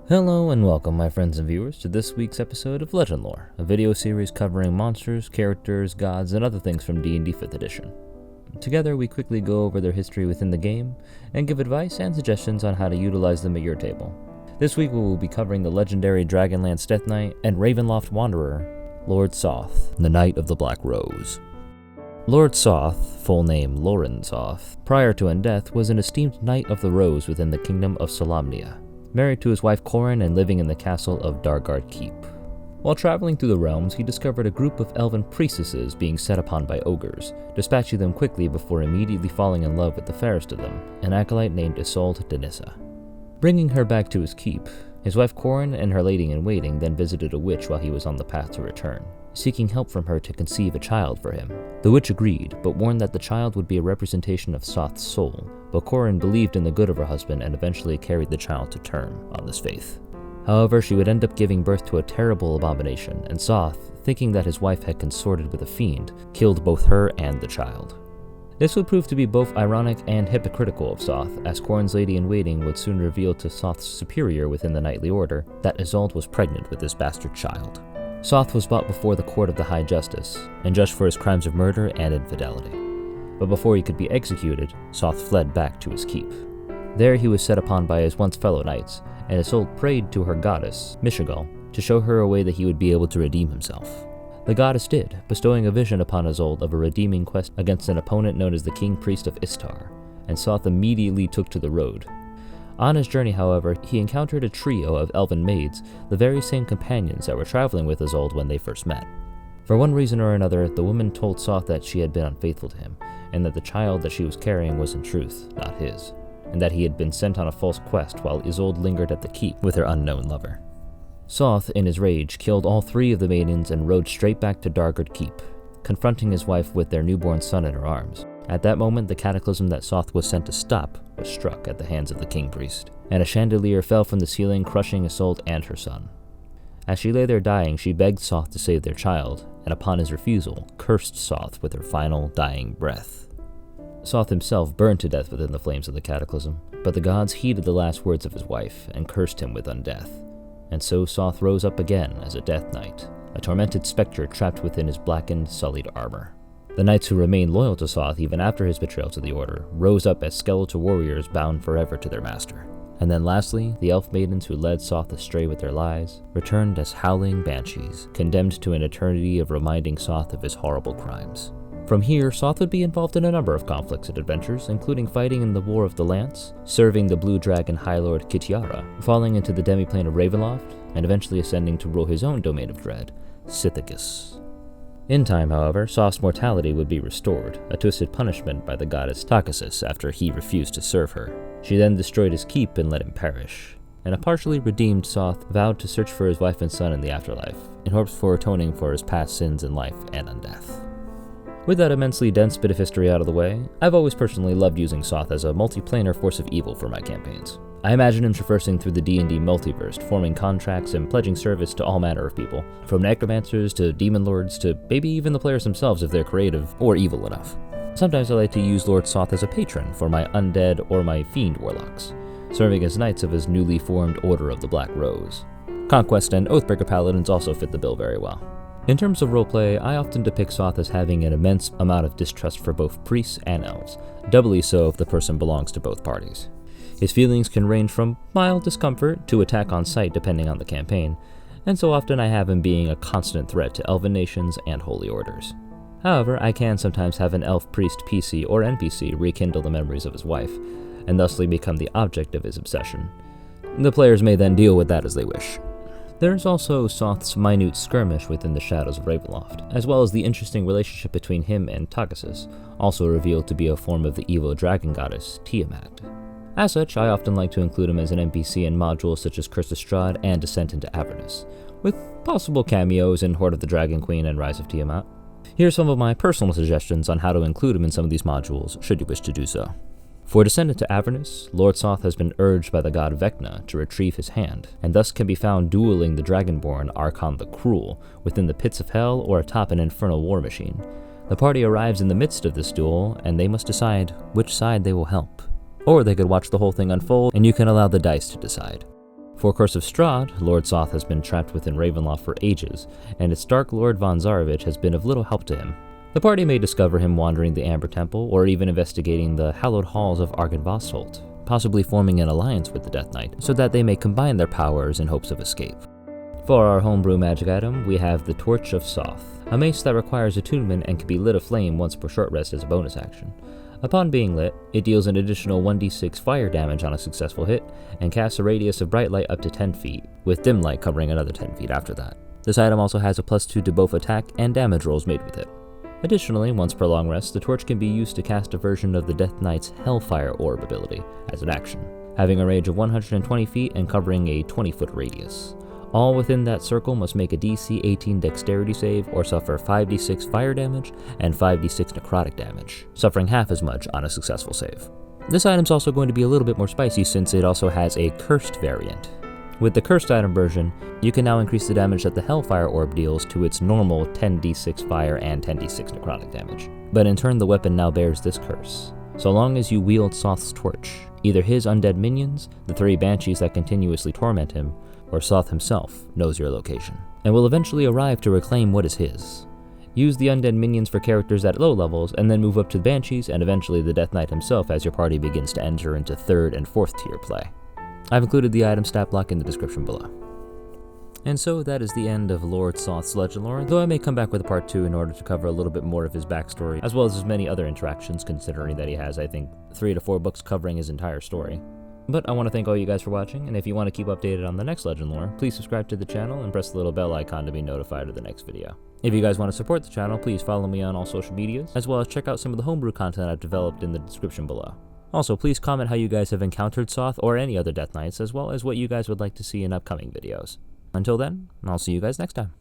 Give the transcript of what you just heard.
Hello and welcome, my friends and viewers, to this week's episode of Legendlore, a video series covering monsters, characters, gods, and other things from D&D 5th edition. Together, we quickly go over their history within the game, and give advice and suggestions on how to utilize them at your table. This week we will be covering the legendary Dragonlance Death Knight and Ravenloft Wanderer, Lord Soth, the Knight of the Black Rose. Lord Soth, full name Loren Soth, prior to death was an esteemed Knight of the Rose within the Kingdom of Solamnia, married to his wife Corin and living in the castle of Dargard Keep. While traveling through the realms, he discovered a group of elven priestesses being set upon by ogres, dispatching them quickly before immediately falling in love with the fairest of them, an acolyte named Isolde Denissa. Bringing her back to his keep, his wife Corin and her lady-in-waiting then visited a witch while he was on the path to return, seeking help from her to conceive a child for him. The witch agreed, but warned that the child would be a representation of Soth's soul, but Corin believed in the good of her husband and eventually carried the child to term on this faith. However, she would end up giving birth to a terrible abomination, and Soth, thinking that his wife had consorted with a fiend, killed both her and the child. This would prove to be both ironic and hypocritical of Soth, as Corin's lady-in-waiting would soon reveal to Soth's superior within the knightly order that Isolde was pregnant with this bastard child. Soth was brought before the court of the High Justice, and judged for his crimes of murder and infidelity. But before he could be executed, Soth fled back to his keep. There he was set upon by his once fellow knights, and Isolde prayed to her goddess, Mishigal, to show her a way that he would be able to redeem himself. The goddess did, bestowing a vision upon Isolde of a redeeming quest against an opponent known as the King Priest of Istar, and Soth immediately took to the road. On his journey, however, he encountered a trio of elven maids, the very same companions that were traveling with Isolde when they first met. For one reason or another, the woman told Soth that she had been unfaithful to him, and that the child that she was carrying was in truth not his, and that he had been sent on a false quest while Isolde lingered at the keep with her unknown lover. Soth, in his rage, killed all three of the maidens and rode straight back to Dargard Keep, confronting his wife with their newborn son in her arms. At that moment, the cataclysm that Soth was sent to stop was struck at the hands of the King Priest, and a chandelier fell from the ceiling, crushing Isolde and her son. As she lay there dying, she begged Soth to save their child, and upon his refusal, cursed Soth with her final dying breath. Soth himself burned to death within the flames of the cataclysm, but the gods heeded the last words of his wife and cursed him with undeath. And so Soth rose up again as a Death Knight, a tormented spectre trapped within his blackened, sullied armor. The knights who remained loyal to Soth even after his betrayal to the Order rose up as skeletal warriors bound forever to their master. And then lastly, the elf maidens who led Soth astray with their lies returned as howling banshees, condemned to an eternity of reminding Soth of his horrible crimes. From here, Soth would be involved in a number of conflicts and adventures, including fighting in the War of the Lance, serving the Blue Dragon High Lord Kitiara, falling into the demiplane of Ravenloft, and eventually ascending to rule his own domain of dread, Sithicus. In time, however, Soth's mortality would be restored, a twisted punishment by the goddess Takasis after he refused to serve her. She then destroyed his keep and let him perish, and a partially redeemed Soth vowed to search for his wife and son in the afterlife, in hopes for atoning for his past sins in life and undeath. With that immensely dense bit of history out of the way, I've always personally loved using Soth as a multiplanar force of evil for my campaigns. I imagine him traversing through the D&D multiverse, forming contracts and pledging service to all manner of people, from necromancers to demon lords to maybe even the players themselves if they're creative or evil enough. Sometimes I like to use Lord Soth as a patron for my undead or my fiend warlocks, serving as knights of his newly formed Order of the Black Rose. Conquest and Oathbreaker paladins also fit the bill very well. In terms of roleplay, I often depict Soth as having an immense amount of distrust for both priests and elves, doubly so if the person belongs to both parties. His feelings can range from mild discomfort to attack on sight depending on the campaign, and so often I have him being a constant threat to elven nations and holy orders. However, I can sometimes have an elf priest PC or NPC rekindle the memories of his wife, and thusly become the object of his obsession. The players may then deal with that as they wish. There's also Soth's minute skirmish within the shadows of Ravenloft, as well as the interesting relationship between him and Takasis, also revealed to be a form of the evil dragon goddess, Tiamat. As such, I often like to include him as an NPC in modules such as Curse of Strahd and Descent into Avernus, with possible cameos in Horde of the Dragon Queen and Rise of Tiamat. Here's some of my personal suggestions on how to include him in some of these modules, should you wish to do so. For descendant to Avernus, Lord Soth has been urged by the god Vecna to retrieve his hand, and thus can be found dueling the Dragonborn Archon the Cruel within the pits of hell or atop an infernal war machine. The party arrives in the midst of this duel, and they must decide which side they will help. Or they could watch the whole thing unfold, and you can allow the dice to decide. For Curse of Strahd, Lord Soth has been trapped within Ravenloft for ages, and its Dark Lord von Zarovich has been of little help to him. The party may discover him wandering the Amber Temple, or even investigating the hallowed halls of Argynvostholt, possibly forming an alliance with the Death Knight, so that they may combine their powers in hopes of escape. For our homebrew magic item, we have the Torch of Soth, a mace that requires attunement and can be lit aflame once per short rest as a bonus action. Upon being lit, it deals an additional 1d6 fire damage on a successful hit, and casts a radius of bright light up to 10 feet, with dim light covering another 10 feet after that. This item also has a +2 to both attack and damage rolls made with it. Additionally, once per long rest, the torch can be used to cast a version of the Death Knight's Hellfire Orb ability as an action, having a range of 120 feet and covering a 20-foot radius. All within that circle must make a DC 18 dexterity save or suffer 5d6 fire damage and 5d6 necrotic damage, suffering half as much on a successful save. This item's also going to be a little bit more spicy since it also has a cursed variant. With the cursed item version, you can now increase the damage that the Hellfire Orb deals to its normal 10d6 fire and 10d6 necrotic damage. But in turn, the weapon now bears this curse. So long as you wield Soth's torch, either his undead minions, the 3 banshees that continuously torment him, or Soth himself knows your location, and will eventually arrive to reclaim what is his. Use the undead minions for characters at low levels, and then move up to the banshees and eventually the Death Knight himself as your party begins to enter into 3rd and 4th tier play. I've included the item stat block in the description below. And so that is the end of Lord Soth's Legendlore, though I may come back with a part 2 in order to cover a little bit more of his backstory, as well as his many other interactions, considering that he has, I think, 3 to 4 books covering his entire story. But I want to thank all you guys for watching, and if you want to keep updated on the next Legendlore, please subscribe to the channel and press the little bell icon to be notified of the next video. If you guys want to support the channel, please follow me on all social medias, as well as check out some of the homebrew content I've developed in the description below. Also, please comment how you guys have encountered Soth or any other Death Knights, as well as what you guys would like to see in upcoming videos. Until then, I'll see you guys next time.